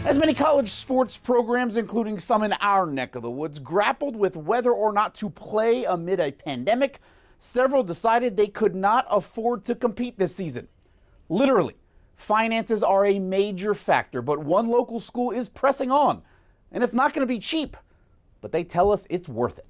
As many college sports programs, including some in our neck of the woods, grappled with whether or not to play amid a pandemic, several decided they could not afford to compete this season. Literally, finances are a major factor, but one local school is pressing on, and it's not going to be cheap, but they tell us it's worth it.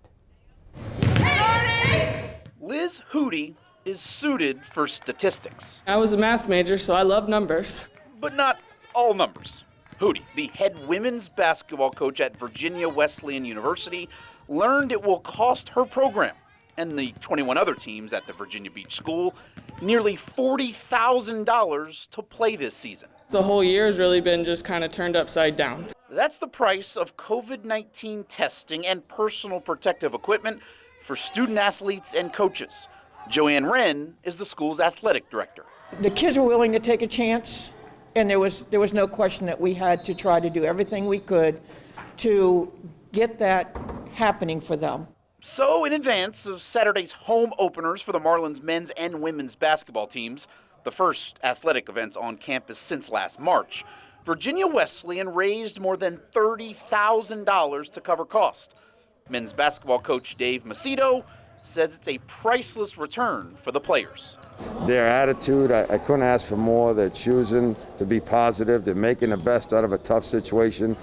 Liz Hootie is suited for statistics. I was a math major, so I love numbers. But not all numbers. Hootie, the head women's basketball coach at Virginia Wesleyan University, learned it will cost her program and the 21 other teams at the Virginia Beach school nearly $40,000 to play this season. The whole year has really been just kind of turned upside down. That's the price of COVID-19 testing and personal protective equipment for student athletes and coaches. Joanne Wren is the school's athletic director. The kids were willing to take a chance, and there was no question that we had to try to do everything we could to get that happening for them. So in advance of Saturday's home openers for the Marlins men's and women's basketball teams, the first athletic events on campus since last March, Virginia Wesleyan raised more than $30,000 to cover costs. Men's basketball coach Dave Macedo says it's a priceless return for the players. Their attitude, I couldn't ask for more. They're choosing to be positive. They're making the best out of a tough situation.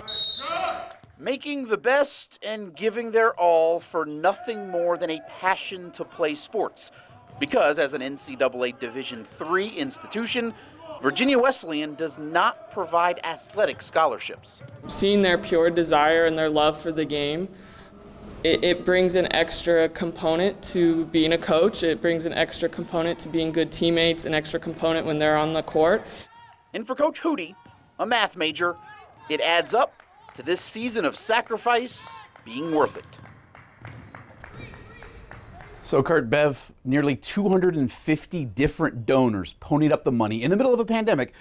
Making the best and giving their all for nothing more than a passion to play sports. Because as an NCAA Division III institution, Virginia Wesleyan does not provide athletic scholarships. Seeing their pure desire and their love for the game, it brings an extra component to being a coach. It brings an extra component to being good teammates, an extra component when they're on the court. And for Coach Hootie, a math major, it adds up to this season of sacrifice being worth it. So Kurt, Bev, nearly 250 different donors ponied up the money in the middle of a pandemic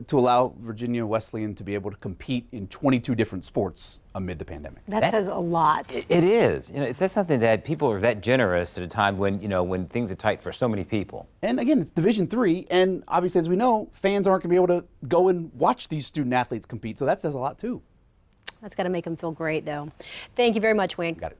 to allow Virginia Wesleyan to be able to compete in 22 different sports amid the pandemic. That says a lot. It is. It says something that people are that generous at a time when, when things are tight for so many people. And again, it's Division III, and obviously, as we know, fans aren't going to be able to go and watch these student athletes compete, so that says a lot too. That's got to make them feel great, though. Thank you very much, Wayne. Got it.